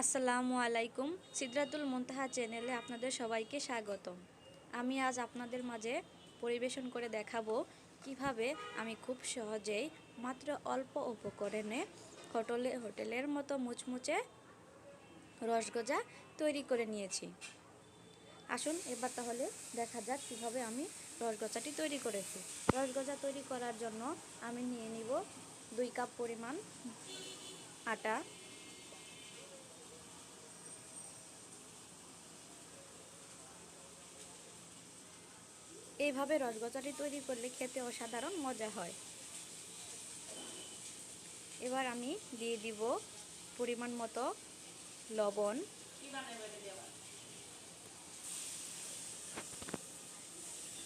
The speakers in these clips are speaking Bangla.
আসসালামু আলাইকুম। সিদরাতুল মুনতাহা চ্যানেলে আপনাদের সবাইকে স্বাগতম। আমি আজ আপনাদের মাঝে পরিবেশন করে দেখাবো কিভাবে আমি খুব সহজেই মাত্র অল্প উপকরণে হোটেলের মতো মুচমুচে রসগজা তৈরি করে নিয়েছি। আসুন এবার তাহলে দেখা যাক কিভাবে আমি রসগজাটি তৈরি করেছি। রসগজা তৈরি করার জন্য আমি নিয়ে নিব 2 কাপ পরিমাণ আটা, এইভাবে রসগজাটি তৈরি করলে খেতে অসাধারণ মজা হয়। এবার আমি দিয়ে দিব পরিমাণ মতো লবণ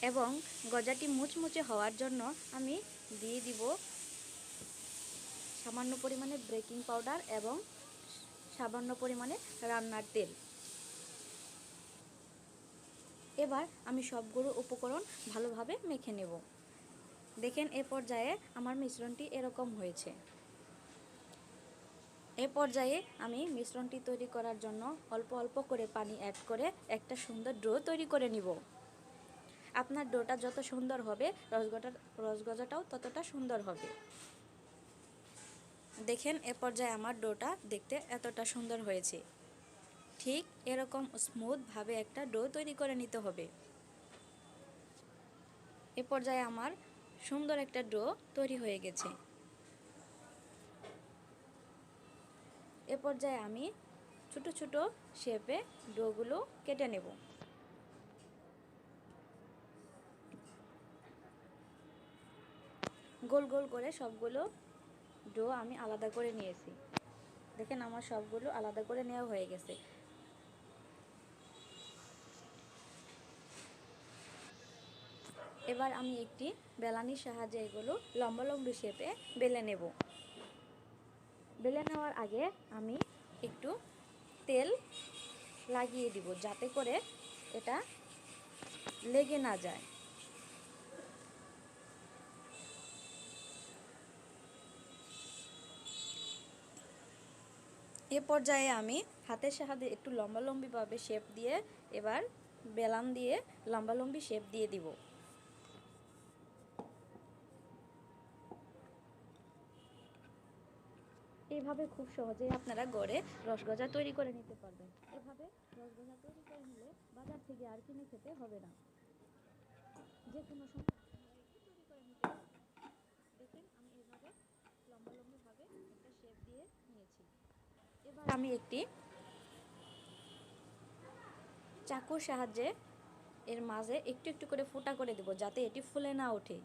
এবং গজাটি মুচমুচে হওয়ার জন্য আমি দিয়ে দিব সামান্য পরিমাণে বেকিং পাউডার এবং সামান্য পরিমাণে রান্নার তেল। এবার আমি সবগুলো উপকরণ ভালোভাবে মেখে নেব। দেখেন এ পর্যায়ে আমার মিশ্রণটি এরকম হয়েছে। এ পর্যায়ে আমি মিশ্রণটি তৈরি করার জন্য অল্প অল্প করে পানি অ্যাড করে একটা সুন্দর ডো তৈরি করে নিব। আপনার ডোটা যত সুন্দর হবে রসগজাটাও ততটা সুন্দর হবে। দেখেন এ পর্যায়ে আমার ডোটা দেখতে এতটা সুন্দর হয়েছে। ঠিক এরকম স্মুথভাবে একটা ডো তৈরি করে নিতে হবে। এ পর্যায়ে আমার সুন্দর একটা ডো তৈরি হয়ে গেছে। এ পর্যায়ে আমি ছোট ছোট শেপে ডোগুলো কেটে নেব। গোল গোল করে সবগুলো ডো আমি আলাদা করে নিয়েছি। দেখেন আমার সবগুলো আলাদা করে নেওয়া হয়ে গেছে। এবার আমি একটি বেলানির সাহায্যে এগুলো লম্বা লম্বি শেপে বেলে নেব। বেলে নেওয়ার আগে আমি একটু তেল লাগিয়ে দিব যাতে করে এটা লেগে না যায়। এ পর্যায়ে আমি হাতের সাহায্যে একটু লম্বালম্বিভাবে শেপ দিয়ে এবার বেলান দিয়ে লম্বালম্বি শেপ দিয়ে দিব। এইভাবে খুব সহজেই আপনারা ঘরে রসগজা তৈরি করে নিতে পারবেন। এভাবে রসগজা তৈরি করে নিলে বাজার থেকে আর কিনে খেতে হবে না। যে কোনো সময় আপনারা এটি তৈরি করে নিতে পারবেন। দেখেন আমি এইভাবে লম্বালম্বিভাবে একটা শেপ দিয়ে নিয়েছি। এবার আমি একটি চাকুর সাহায্যে এর মাঝে একটু একটু করে ফুটা করে দেব যাতে এটি ফুলে না ওঠে।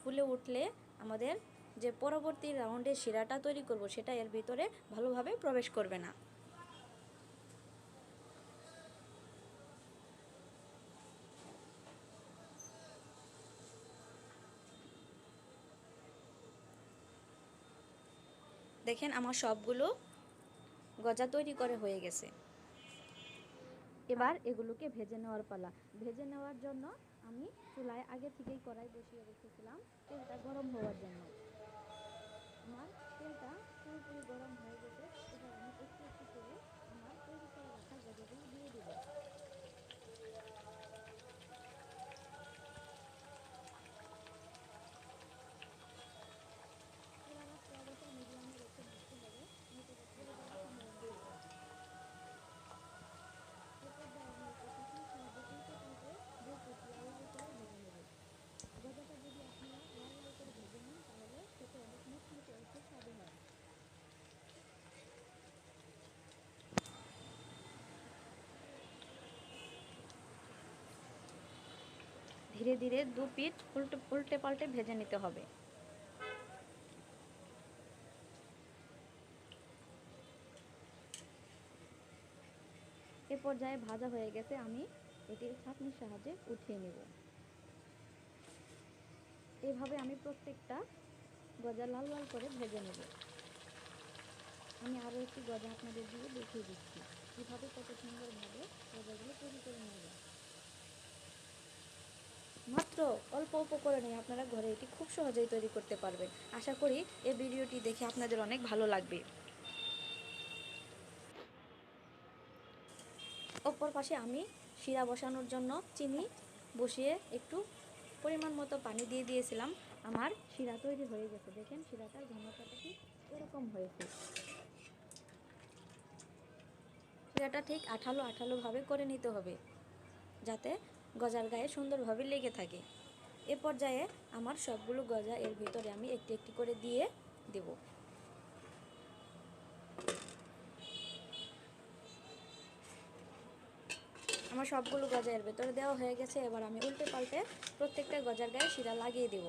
ফুলে উঠলে আমাদের যে পরবর্তী রাউন্ডে শিরাটা তৈরি করব সেটা এর ভিতরে ভালোভাবে প্রবেশ করবে না। দেখেন আমার সবগুলো গজা তৈরি করে হয়ে গেছে। এবার এগুলোকে ভেজে নেওয়ার পালা। ভেজে নেওয়ার জন্য আমি চুলায় আগে থেকেই কড়াই বসিয়ে রেখেছিলাম তেলটা গরম হওয়ার জন্য। আমার তেলটা পুরোপুরি গরম হয়ে গেছে। এবার আমি একটু একটু করে আমার তৈরি করে রাখা গজাগুলো দিয়ে দেব। চুলার আঁচটা অবশ্যই মিডিয়ামে রেখে ভাজতে হবে, নয়তো পুড়ে যাওয়ার সম্ভাবনা থাকে। এরপর আমি একটা চাকনির সাহায্যে উল্টে পাল্টে দুই পিঠ লাল লাল করে ভেজে নেব। গজাটা যদি আপনারা লাল লাল করে ভেজে নেন তাহলে খেতে অনেক মুচমুচে ও সুস্বাদু হয়। ধীরে ধীরে দু পিঠ উল্টে পাল্টে ভেজে নিতে হবে। এ পর্যায়ে ভাজা হয়ে গেছে, আমি এটি ছাঁকনির সাহায্যে উঠিয়ে নেব। এভাবে আমি প্রত্যেকটা গজা লাল লাল করে ভেজে নেব। আমি আরও একটি গজা আপনাদের দিয়ে দেখিয়ে দিচ্ছি কীভাবে কত সুন্দরভাবে গজাগুলো তৈরি করে নেওয়া যায়। মাত্র অল্প উপকরণে আপনারা ঘরে এটি খুব সহজেই তৈরি করতে পারবেন। আশা করি এই ভিডিওটি দেখে আপনাদের অনেক ভালো লাগবে। অপর পাশে আমি শিরা বসানোর জন্য চিনি বসিয়ে একটু পরিমাণ মতো পানি দিয়ে দিয়েছিলাম। আমার শিরা তৈরি হয়ে গেছে। দেখেন শিরাটার ঘনত্বটা ঠিক এরকম হয়েছে। শিরাটা ঠিক আঠালো আঠালোভাবে করে নিতে হবে, যাতে গজার গায়ে সুন্দরভাবে লেগে থাকে। এ পর্যায়ে আমার সবগুলো গজা এর ভিতরে আমি একটি একটি করে দিয়ে দেব। আমার সবগুলো গজা এর ভেতরে দেওয়া হয়ে গেছে। এবার আমি উল্টে পাল্টে প্রত্যেকটা গজার গায়ে শিরা লাগিয়ে দেব।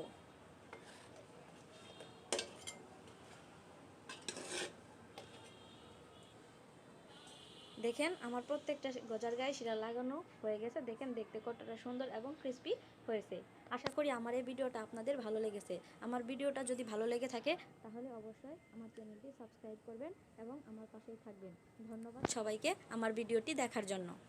দেখেন আমার প্রত্যেকটা গজার গায়ে শিরা লাগানো হয়ে গেছে। দেখেন দেখতে কতটা সুন্দর এবং ক্রিস্পি হয়েছে। আশা করি আমার এই ভিডিওটা আপনাদের ভালো লেগেছে। আমার ভিডিওটা যদি ভালো লেগে থাকে তাহলে অবশ্যই আমার চ্যানেলটি সাবস্ক্রাইব করবেন এবং আমার পাশেই থাকবেন। ধন্যবাদ সবাইকে আমার ভিডিওটি দেখার জন্য।